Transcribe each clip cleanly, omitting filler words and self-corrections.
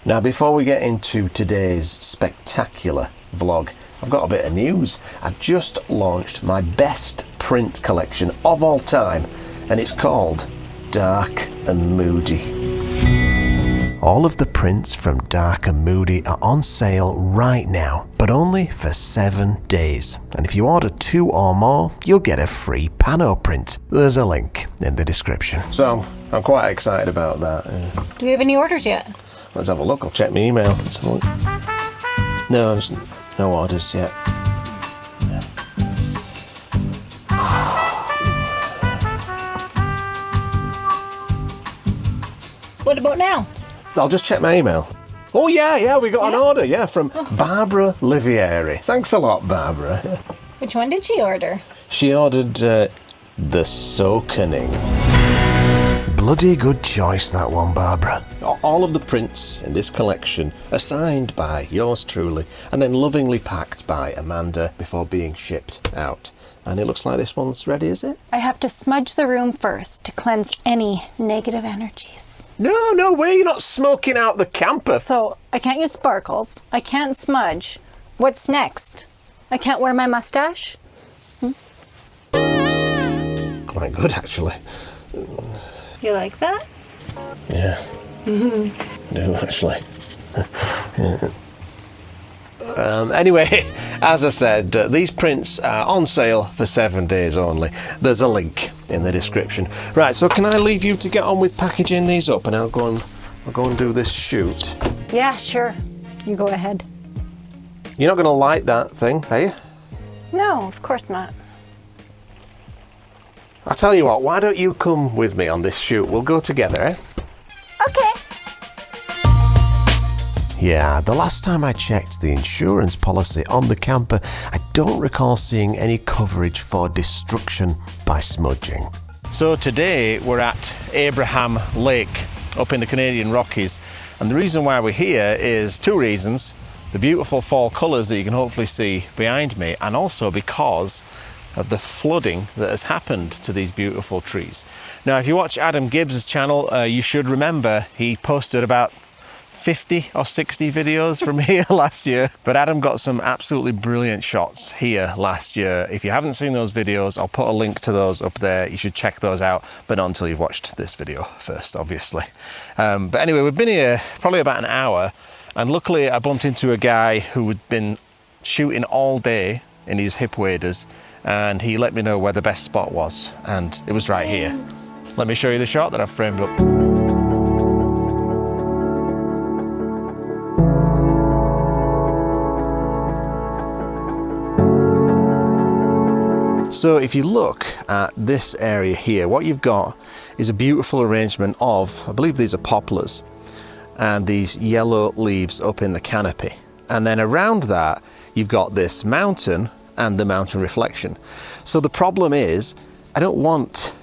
Now, before we get into today's spectacular vlog, I've got a bit of news. I've just launched my best print collection of all time, and it's called Dark and Moody. All of the prints from Dark and Moody are on sale right now, but only for 7 days. And if you order 2 or more, you'll get a free pano print. There's a link in the description. So, I'm quite excited about that. Do we have any orders yet? Let's have a look. I'll check my email. Let's have a look. No, there's no orders yet. Yeah. What about now? I'll just check my email. Oh yeah, we got an order, from Barbara Livieri. Thanks a lot, Barbara. Which one did she order? She ordered the Soakening. Bloody good choice, that one, Barbara. All of the prints in this collection are signed by yours truly and then lovingly packed by Amanda before being shipped out. And it looks like this one's ready, is it? I have to smudge the room first to cleanse any negative energies. No way, you're not smoking out the camper. So, I can't use sparkles. I can't smudge. What's next? I can't wear my mustache? Quite good, actually. You like that? Yeah. No, actually. Anyway, as I said, these prints are on sale for 7 days only. There's a link in the description. Right, so can I leave you to get on with packaging these up, and I'll go and do this shoot? Yeah, sure. You go ahead. You're not going to like that thing, are you? No, of course not. I'll tell you what, why don't you come with me on this shoot? We'll go together, eh? Okay. Yeah, the last time I checked the insurance policy on the camper, I don't recall seeing any coverage for destruction by smudging. So today we're at Abraham Lake up in the Canadian Rockies, and the reason why we're here is 2 reasons. The beautiful fall colours that you can hopefully see behind me, and also because of the flooding that has happened to these beautiful trees. Now, if you watch Adam Gibbs' channel, you should remember he posted about 50 or 60 videos from here last year. But Adam got some absolutely brilliant shots here last year. If you haven't seen those videos, I'll put a link to those up there. You should check those out, but not until you've watched this video first, obviously. But anyway, we've been here probably about an hour, and luckily I bumped into a guy who had been shooting all day in his hip waders, and he let me know where the best spot was, and it was right here. Let me show you the shot that I've framed up. So if you look at this area here, what you've got is a beautiful arrangement of, I believe these are poplars, and these yellow leaves up in the canopy. And then around that, you've got this mountain and the mountain reflection. So the problem is, I don't want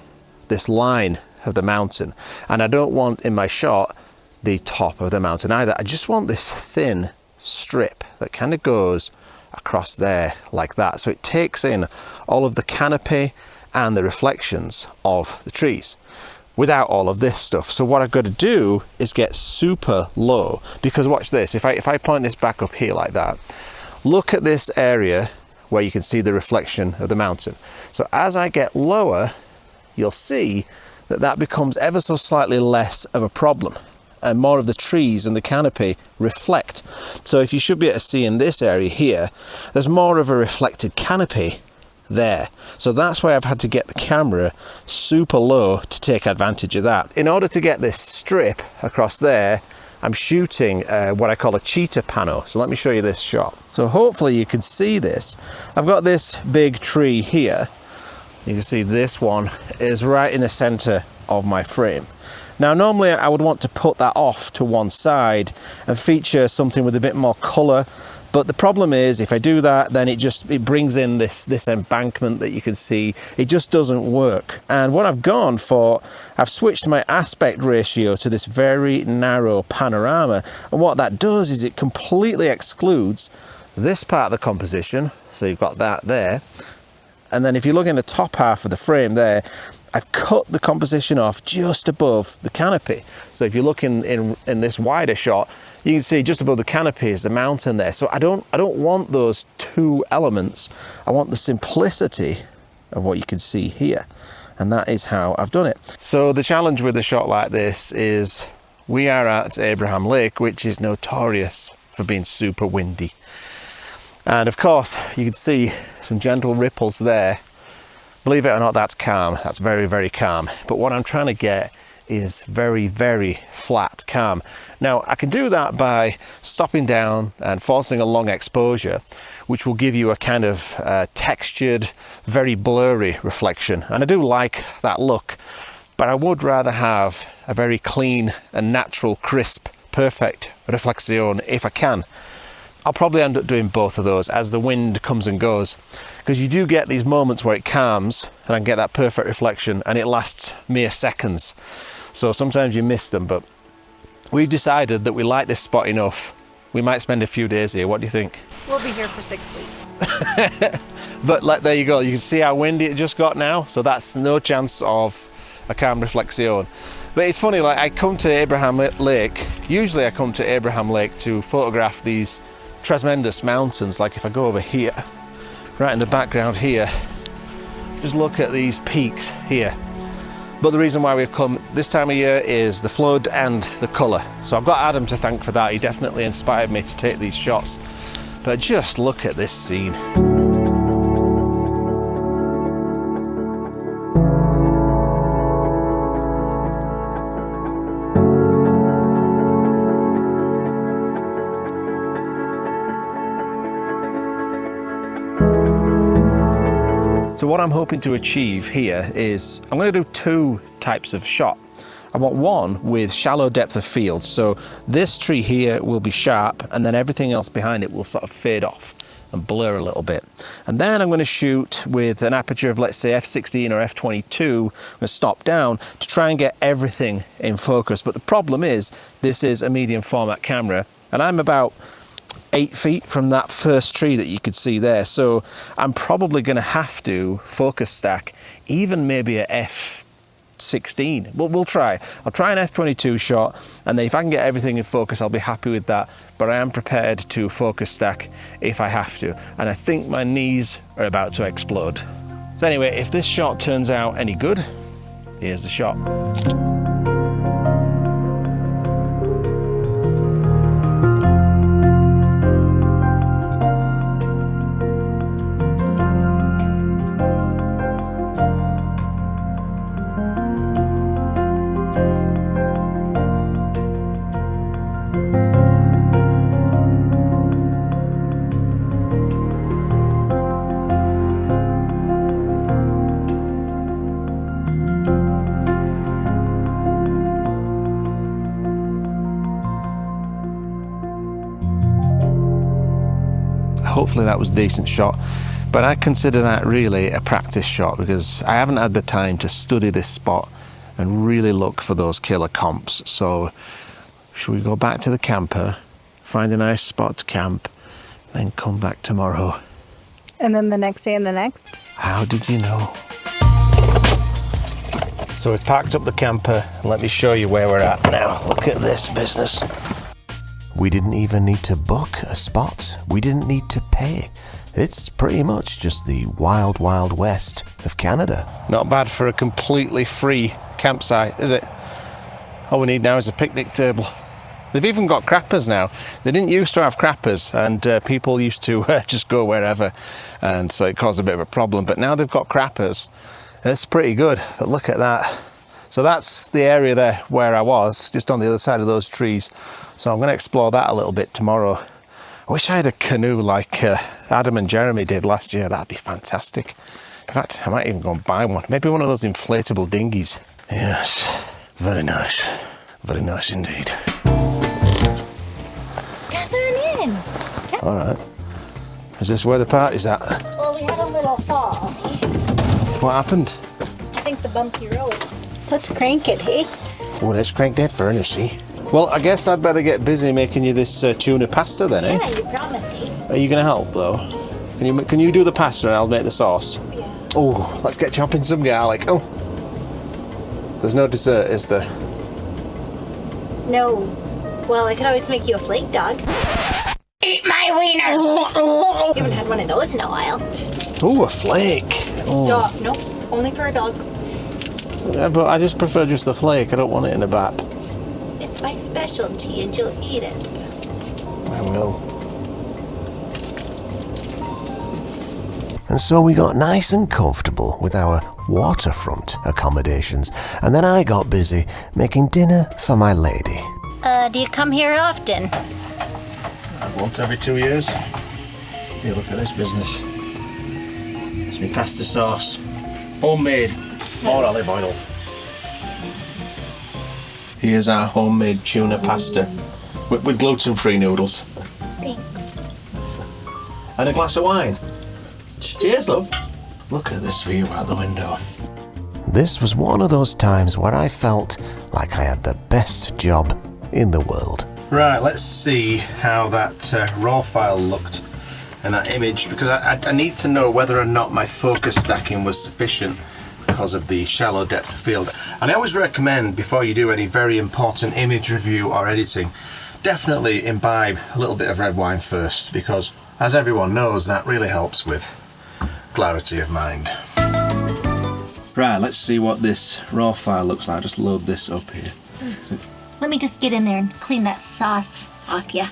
this line of the mountain, and I don't want in my shot the top of the mountain either. I just want this thin strip that kind of goes across there like that, so it takes in all of the canopy and the reflections of the trees without all of this stuff. So what I've got to do is get super low, because watch this, if I point this back up here like that, look at this area where you can see the reflection of the mountain. So as I get lower, you'll see that that becomes ever so slightly less of a problem, and more of the trees and the canopy reflect. So if you should be able to see in this area here, there's more of a reflected canopy there. So that's why I've had to get the camera super low to take advantage of that. In order to get this strip across there, I'm shooting what I call a cheetah pano. So let me show you this shot. So hopefully you can see this. I've got this big tree here. You can see this one is right in the center of my frame. Now normally I would want to put that off to one side and feature something with a bit more color, but the problem is if I do that, then it brings in this embankment that you can see. It just doesn't work. And what I've gone for, I've switched my aspect ratio to this very narrow panorama, and what that does is it completely excludes this part of the composition. So you've got that there, and then if you look in the top half of the frame there, I've cut the composition off just above the canopy. So if you look in this wider shot, you can see just above the canopy is the mountain there. So I don't want those two elements. I want the simplicity of what you can see here. And that is how I've done it. So the challenge with a shot like this is we are at Abraham Lake, which is notorious for being super windy. And of course, you can see some gentle ripples there. Believe it or not, that's calm. That's very, very calm. But what I'm trying to get is very, very flat calm. Now, I can do that by stopping down and forcing a long exposure, which will give you a kind of textured, very blurry reflection. And I do like that look, but I would rather have a very clean and natural, crisp, perfect reflexion if I can. I'll probably end up doing both of those as the wind comes and goes, because you do get these moments where it calms and I can get that perfect reflection and it lasts mere seconds. So sometimes you miss them, but we've decided that we like this spot enough. We might spend a few days here. What do you think? We'll be here for 6 weeks. But there you go. You can see how windy it just got now. So that's no chance of a calm reflexion. But it's funny, like I come to Abraham Lake. Usually I come to Abraham Lake to photograph these tremendous mountains. Like if I go over here, right in the background here, just look at these peaks here. But the reason why we've come this time of year is the flood and the colour. So I've got Adam to thank for that. He definitely inspired me to take these shots. But just look at this scene. So what I'm hoping to achieve here is I'm going to do two types of shot. I want one with shallow depth of field. So this tree here will be sharp and then everything else behind it will sort of fade off and blur a little bit. And then I'm going to shoot with an aperture of, let's say, f16 or f22. I'm going to stop down to try and get everything in focus. But the problem is this is a medium format camera and I'm about 8 feet from that first tree that you could see there. So I'm probably going to have to focus stack even maybe at f16. We'll try. I'll try an f22 shot and then if I can get everything in focus, I'll be happy with that. But I am prepared to focus stack if I have to. And I think my knees are about to explode. So anyway, if this shot turns out any good, here's the shot. Hopefully that was a decent shot, but I consider that really a practice shot because I haven't had the time to study this spot and really look for those killer comps. So should we go back to the camper, find a nice spot to camp, then come back tomorrow? And then the next day and the next? How did you know? So we've packed up the camper and let me show you where we're at now. Look at this business. We didn't even need to book a spot. We didn't need to pay. It's pretty much just the wild, wild west of Canada. Not bad for a completely free campsite, is it? All we need now is a picnic table. They've even got crappers now. They didn't used to have crappers and people used to just go wherever. And so it caused a bit of a problem. But now they've got crappers. It's pretty good. But look at that. So that's the area there where I was, just on the other side of those trees. So I'm going to explore that a little bit tomorrow. I wish I had a canoe like Adam and Jeremy did last year. That'd be fantastic. In fact, I might even go and buy one. Maybe one of those inflatable dinghies. Yes, very nice. Very nice indeed. Catherine in. All right. Is this where the party's at? Well, we had a little fall. What happened? I think the bumpy road. Let's crank it, hey? Oh, let's crank that furnace, see? Well, I guess I'd better get busy making you this tuna pasta then, eh? Yeah, you promised me. Are you going to help, though? Can you do the pasta and I'll make the sauce? Yeah. Oh, let's get chopping some garlic. Oh, There's no dessert, is there? No. Well, I could always make you a Flake Dog. Eat my wiener! You haven't had one of those in a while. Ooh, a flake. Oh. Dog. Nope. Only for a dog. Yeah, but I just prefer just the flake. I don't want it in a bap. It's my specialty and you'll eat it. I will. And so we got nice and comfortable with our waterfront accommodations, and then I got busy making dinner for my lady. Do you come here often? Once every 2 years. Here, look at this business. It's my pasta sauce. Homemade. Or olive oil. Here's our homemade tuna pasta with gluten-free noodles. Thanks. And a glass of wine. Cheers, love. Look at this view out the window. This was one of those times where I felt like I had the best job in the world. Right, let's see how that raw file looked in that image, because I need to know whether or not my focus stacking was sufficient because of the shallow depth of field. And I always recommend, before you do any very important image review or editing, definitely imbibe a little bit of red wine first, because as everyone knows, that really helps with clarity of mind. Right, let's see what this raw file looks like. Just load this up here. Let me just get in there and clean that sauce off ya.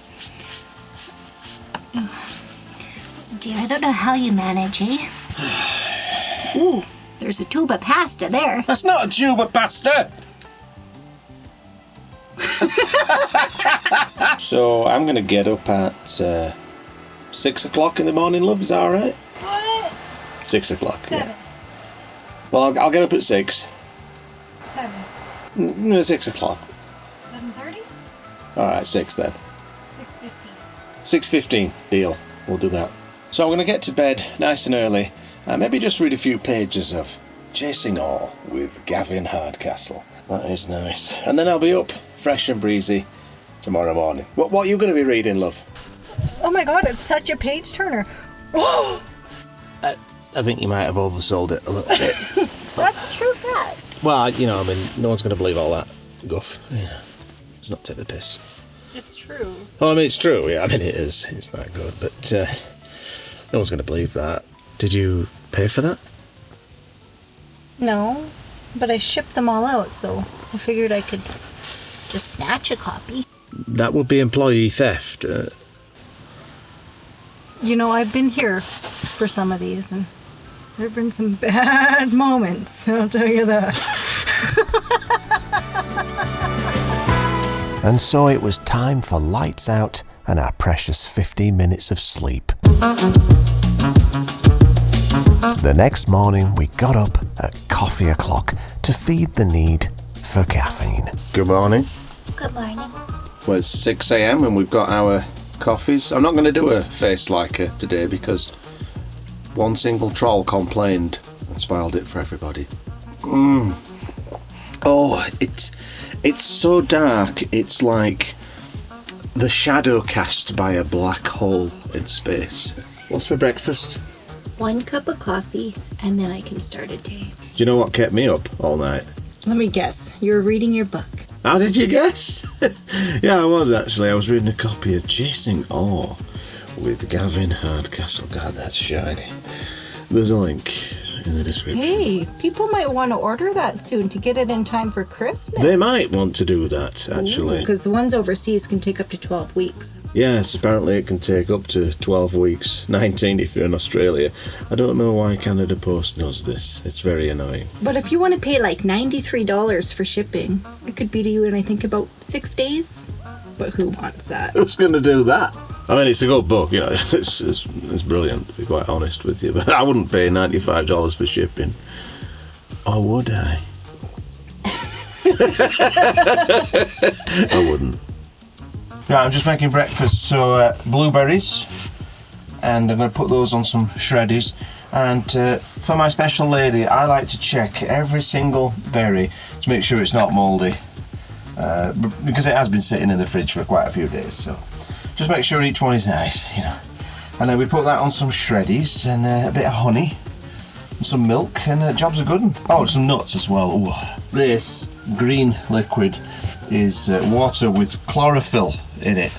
Dear, I don't know how you manage, eh? Ooh, there's a tube of pasta there. That's not a tube of pasta! So I'm gonna get up at 6 o'clock in the morning, love. Is that alright? What? 6 o'clock. 7. Yeah. Well, I'll get up at 6. 7. No, 6 o'clock. 7:30? Alright, 6 then. 6:15. 6:15, deal. We'll do that. So I'm going to get to bed nice and early, and maybe just read a few pages of Chasing Awe with Gavin Hardcastle. That is nice. And then I'll be up, fresh and breezy, tomorrow morning. What are you going to be reading, love? Oh my god, it's such a page turner. I think you might have oversold it a little bit. That's a true fact. Well, you know, I mean, no one's going to believe all that guff. You know, let's not take the piss. It's true. Well, I mean, it's true, yeah, I mean, it is. It's that good, but no one's going to believe that. Did you pay for that? No, but I shipped them all out, so I figured I could just snatch a copy. That would be employee theft. You know, I've been here for some of these, and there have been some bad moments, I'll tell you that. And so it was time for lights out and our precious 15 minutes of sleep. The next morning we got up at coffee o'clock to feed the need for caffeine. Good morning. Good morning. Well, it's 6 a.m. and we've got our coffees. I'm not going to do a face liker today because one single troll complained and spoiled it for everybody. Oh, it's so dark, it's like the shadow cast by a black hole in space. What's for breakfast? 1 cup of coffee, and then I can start a day. Do you know what kept me up all night? Let me guess, you were reading your book. How did you guess? Yeah, I was actually. I was reading a copy of Chasing Awe with Gavin Hardcastle. God, that's shiny. There's a link in the description. Hey, people might want to order that soon to get it in time for Christmas. They might want to do that, actually. Because the ones overseas can take up to 12 weeks. Yes, apparently it can take up to 12 weeks, 19 if you're in Australia. I don't know why Canada Post does this. It's very annoying. But if you want to pay like $93 for shipping, it could be to you in, I think, about 6 days. But who wants that? Who's going to do that? I mean, it's a good book, you know, it's brilliant, to be quite honest with you. But I wouldn't pay $95 for shipping. Or would I? I wouldn't. Right, I'm just making breakfast, so blueberries, and I'm going to put those on some shreddies. And for my special lady, I like to check every single berry to make sure it's not mouldy, because it has been sitting in the fridge for quite a few days. So just make sure each one is nice, you know. And then we put that on some shreddies and a bit of honey and some milk, and jobs are good. Oh, some nuts as well. Ooh. This green liquid is water with chlorophyll in it.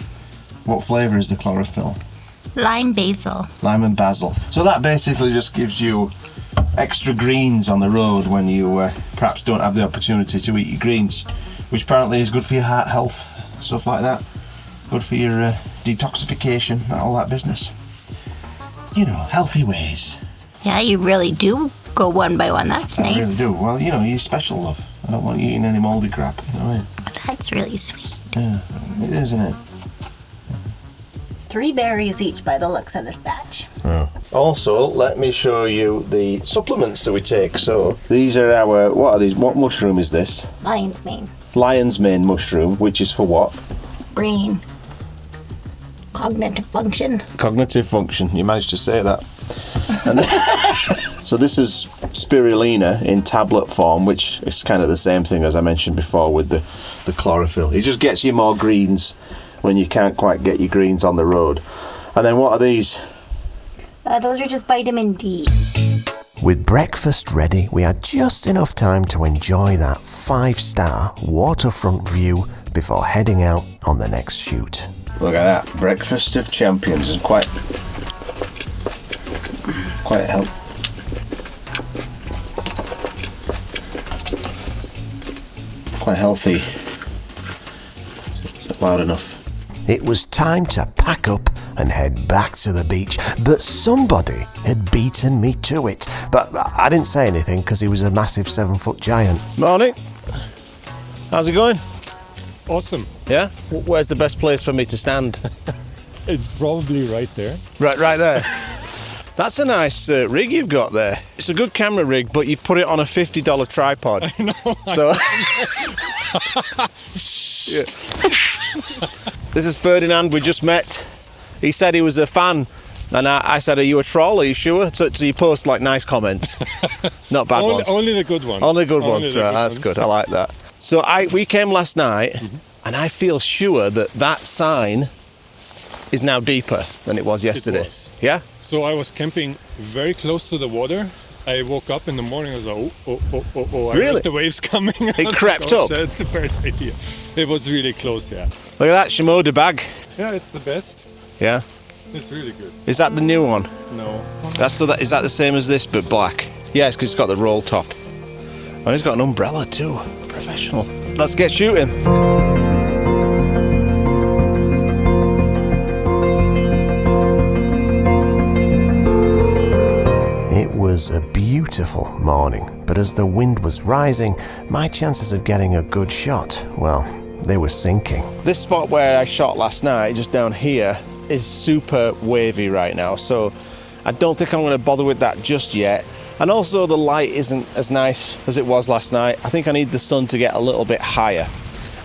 What flavour is the chlorophyll? Lime basil. Lime and basil. So that basically just gives you extra greens on the road when you perhaps don't have the opportunity to eat your greens, which apparently is good for your heart health, stuff like that. Good for your detoxification, all that business. You know, healthy ways. Yeah, you really do go one by one. That's nice. I really do. Well, you know, you're special, love. I don't want you eating any mouldy crap, you know what I mean? That's really sweet. Yeah, it is, isn't it? 3 berries each by the looks of this batch. Also, let me show you the supplements that we take. So, these are our, what are these? What mushroom is this? Lion's mane. Lion's mane mushroom, which is for what? Brain. Cognitive function. Cognitive function. You managed to say that. And so this is spirulina in tablet form, which is kind of the same thing as I mentioned before with the chlorophyll. It just gets you more greens when you can't quite get your greens on the road. And then what are these? Those are just vitamin D. With breakfast ready, we had just enough time to enjoy that 5-star waterfront view before heading out on the next shoot. Look at that, breakfast of champions, and quite healthy. Loud enough. It was time to pack up and head back to the beach, but somebody had beaten me to it. But I didn't say anything because he was a massive 7-foot giant. Morning. How's it going? Awesome. Yeah? Where's the best place for me to stand? It's probably right there. Right there. That's a nice rig you've got there. It's a good camera rig, but you've put it on a $50 tripod. I know. So, yeah. This is Ferdinand. We just met. He said he was a fan, and I said, "Are you a troll? Are you sure?" So you post like nice comments, not bad ones. Only the good ones. Only good ones. Right, that's good. I like that. So we came last night, and I feel sure that sign is now deeper than it was yesterday. It was. Yeah. So I was camping very close to the water. I woke up in the morning. I was like, oh! I Really? heard the waves coming. It crept up. That's a bad idea. It was really close. Yeah. Look at that Shimoda bag. Yeah, it's the best. Yeah. It's really good. Is that the new one? No. Is that the same as this but black? Yeah, it's because it's got the roll top. And it's got an umbrella too. Professional. Let's get shooting. It was a beautiful morning, but as the wind was rising, my chances of getting a good shot, well, they were sinking. This spot where I shot last night, just down here, is super wavy right now, so I don't think I'm going to bother with that just yet. And also the light isn't as nice as it was last night. I think I need the sun to get a little bit higher.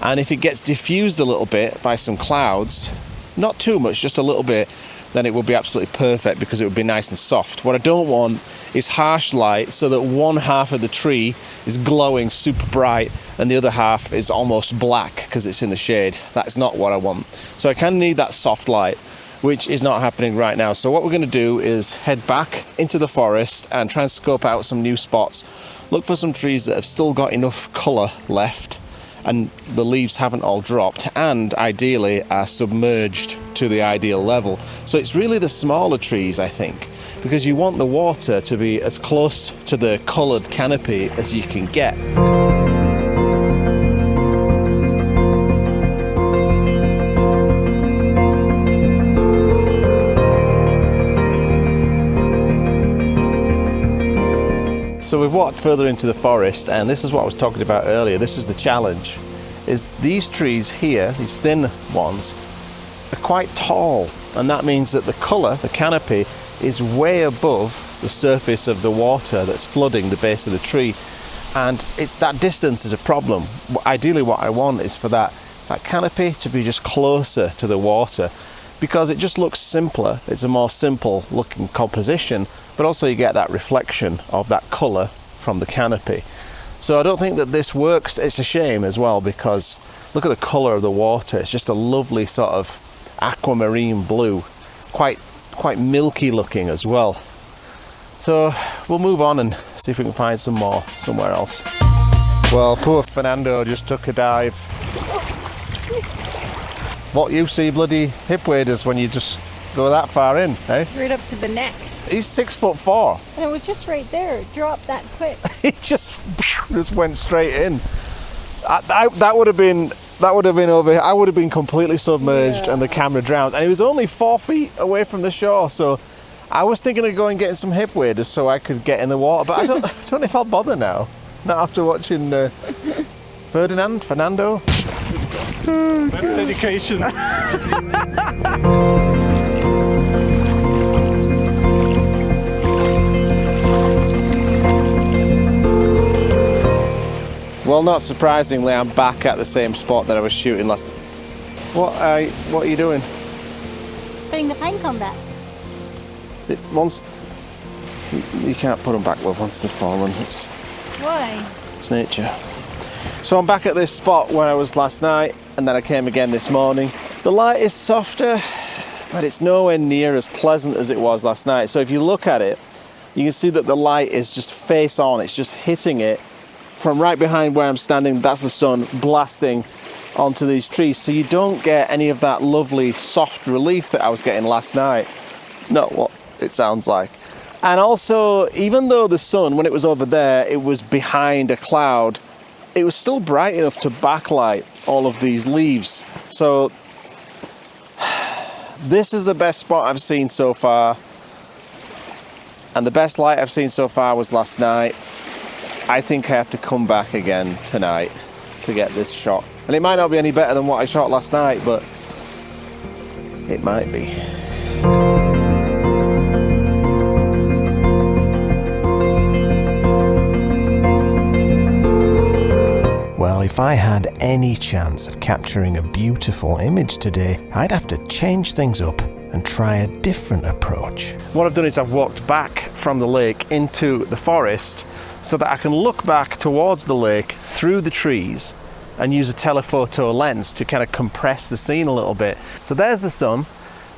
And if it gets diffused a little bit by some clouds, not too much, just a little bit, then it will be absolutely perfect because it would be nice and soft. What I don't want is harsh light so that one half of the tree is glowing super bright and the other half is almost black because it's in the shade. That's not what I want. So I kind of need that soft light, which is not happening right now. So what we're going to do is head back into the forest and try and scope out some new spots. Look for some trees that have still got enough colour left and the leaves haven't all dropped and ideally are submerged to the ideal level. So it's really the smaller trees, I think, because you want the water to be as close to the coloured canopy as you can get. So we've walked further into the forest, and this is what I was talking about earlier. This is the challenge, is these trees here, these thin ones, are quite tall, and that means that the colour, the canopy, is way above the surface of the water that's flooding the base of the tree, and that distance is a problem. Ideally what I want is for that canopy to be just closer to the water, because it just looks simpler. It's a more simple looking composition, but also you get that reflection of that colour from the canopy. So I don't think that this works. It's a shame as well, because look at the colour of the water. It's just a lovely sort of aquamarine blue, quite milky looking as well. So we'll move on and see if we can find some more somewhere else. Well, poor Fernando just took a dive. What you see bloody hip waders when you just go that far in, eh? Right up to the neck. He's 6'4". And it was just right there. It dropped that quick. He just went straight in. That would have been over. I would have been completely submerged and the camera drowned. And it was only 4 feet away from the shore, so I was thinking of going and getting some hip waders so I could get in the water. But I don't know if I'll bother now. Not after watching Fernando. That's dedication. Well, not surprisingly, I'm back at the same spot that I was shooting last. What are you doing? Putting the pine cone back. Once you can't put them back, love. Once they've fallen, Why? it's nature. So I'm back at this spot where I was last night, and then I came again this morning. The light is softer, but it's nowhere near as pleasant as it was last night. So if you look at it, you can see that the light is just face on. It's just hitting it from right behind where I'm standing. That's the sun blasting onto these trees, so you don't get any of that lovely soft relief that I was getting last night. Not what it sounds like. And also, even though the sun, when it was over there, it was behind a cloud, it was still bright enough to backlight all of these leaves. So this is the best spot I've seen so far, and the best light I've seen so far was last night. I think I have to come back again tonight to get this shot. And it might not be any better than what I shot last night, but it might be. Well, if I had any chance of capturing a beautiful image today, I'd have to change things up and try a different approach. What I've done is I've walked back from the lake into the forest so that I can look back towards the lake through the trees and use a telephoto lens to kind of compress the scene a little bit. So there's the sun,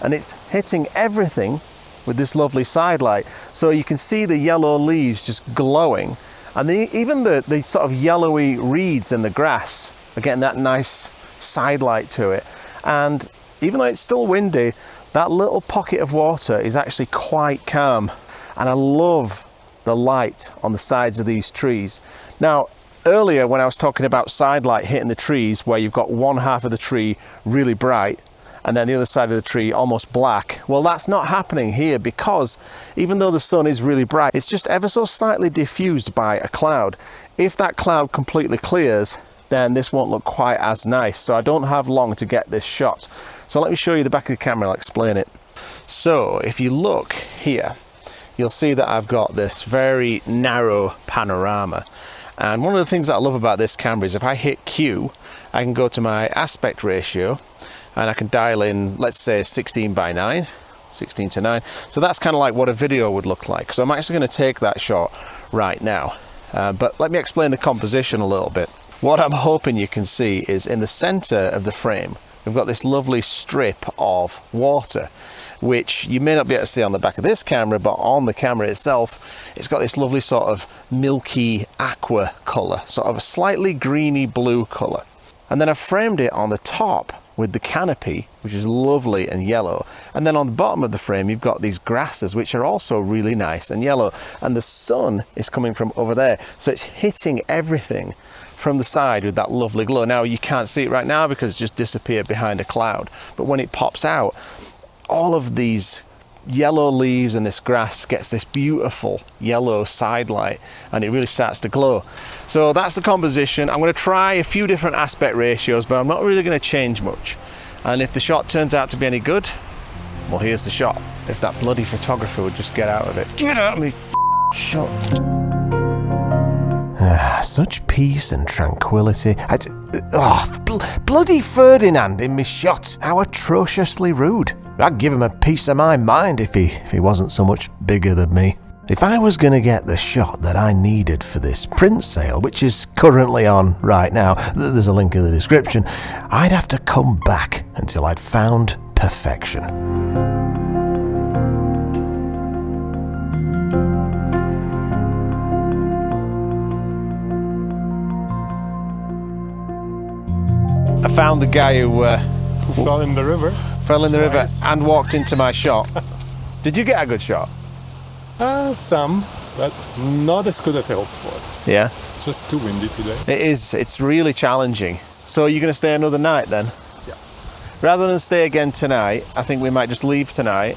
and it's hitting everything with this lovely side light. So you can see the yellow leaves just glowing, and even the sort of yellowy reeds in the grass are getting that nice side light to it. And even though it's still windy, that little pocket of water is actually quite calm, and I love the light on the sides of these trees. Now, earlier when I was talking about side light hitting the trees, where you've got one half of the tree really bright and then the other side of the tree almost black, well, that's not happening here, because even though the sun is really bright, it's just ever so slightly diffused by a cloud. If that cloud completely clears, then this won't look quite as nice. So I don't have long to get this shot. So let me show you the back of the camera, I'll explain it. So if you look here, you'll see that I've got this very narrow panorama. And one of the things that I love about this camera is if I hit Q, I can go to my aspect ratio and I can dial in, let's say 16 by 9, 16 to 9. So that's kind of like what a video would look like. So I'm actually going to take that shot right now. But let me explain the composition a little bit. What I'm hoping you can see is in the center of the frame, we've got this lovely strip of water, which you may not be able to see on the back of this camera, but on the camera itself, it's got this lovely sort of milky aqua color, sort of a slightly greeny blue color. And then I've framed it on the top with the canopy, which is lovely and yellow. And then on the bottom of the frame, you've got these grasses, which are also really nice and yellow. And the sun is coming from over there. So it's hitting everything from the side with that lovely glow. Now you can't see it right now because it just disappeared behind a cloud. But when it pops out, all of these yellow leaves and this grass gets this beautiful yellow side light, and it really starts to glow. So that's the composition. I'm going to try a few different aspect ratios, but I'm not really going to change much. And if the shot turns out to be any good, well, here's the shot. If that bloody photographer would just get out of it. Get out of me, shot. Such peace and tranquility. Bloody Ferdinand in me shot. How atrociously rude. I'd give him a piece of my mind if he wasn't so much bigger than me. If I was going to get the shot that I needed for this print sale, which is currently on right now, there's a link in the description, I'd have to come back until I'd found perfection. found the guy who Fell in the river. fell in the river Twice. and walked into my shot. Did you get a good shot? Some, but not as good as I hoped for. Yeah. Just too windy today. It is. It's really challenging. So you're going to stay another night then? Yeah. Rather than stay again tonight, I think we might just leave tonight,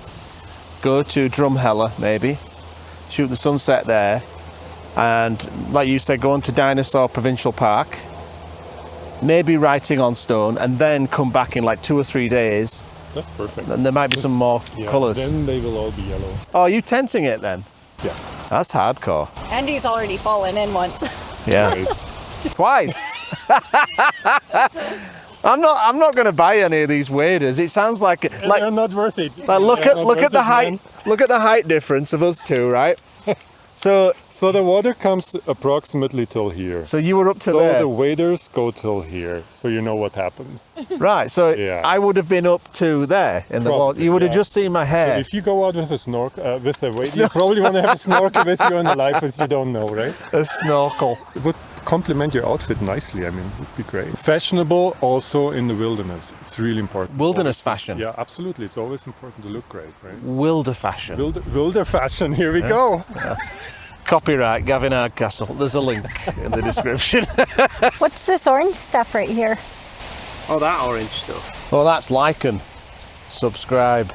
go to Drumheller maybe, shoot the sunset there, and like you said, go on to Dinosaur Provincial Park, maybe writing on stone, and then come back in like 2 or 3 days, That's perfect. and there might be some more Yeah, colours. then they will all be yellow. Oh, are you tenting it then? Yeah. That's hardcore. Andy's already fallen in once. Yeah. Nice. Twice. I'm not going to buy any of these waders. It sounds like They're not worth it. Like look They're at not look worth at the it, height. man. Look at the height difference of us two, right? So So the water comes approximately till here. you were up to So there, the waders go till here, so you know what happens. right? So Yeah. I would have been up to there in the water. Probably, You would have yeah. just seen my hair. If you go out with a snorkel, with a wade, you probably want to have a snorkel with you on the life, as you don't know, right? A snorkel. It would complement your outfit nicely. I mean, it would be great. Fashionable also in the wilderness. It's really important. Wilderness fashion. Yeah, absolutely. It's always important to look great, right? Wilderfashion. Wilderfashion. Here we go. Copyright Gavin Hardcastle. There's a link in the description. What's this orange stuff right here? Oh, that orange stuff. Oh, that's lichen. Subscribe.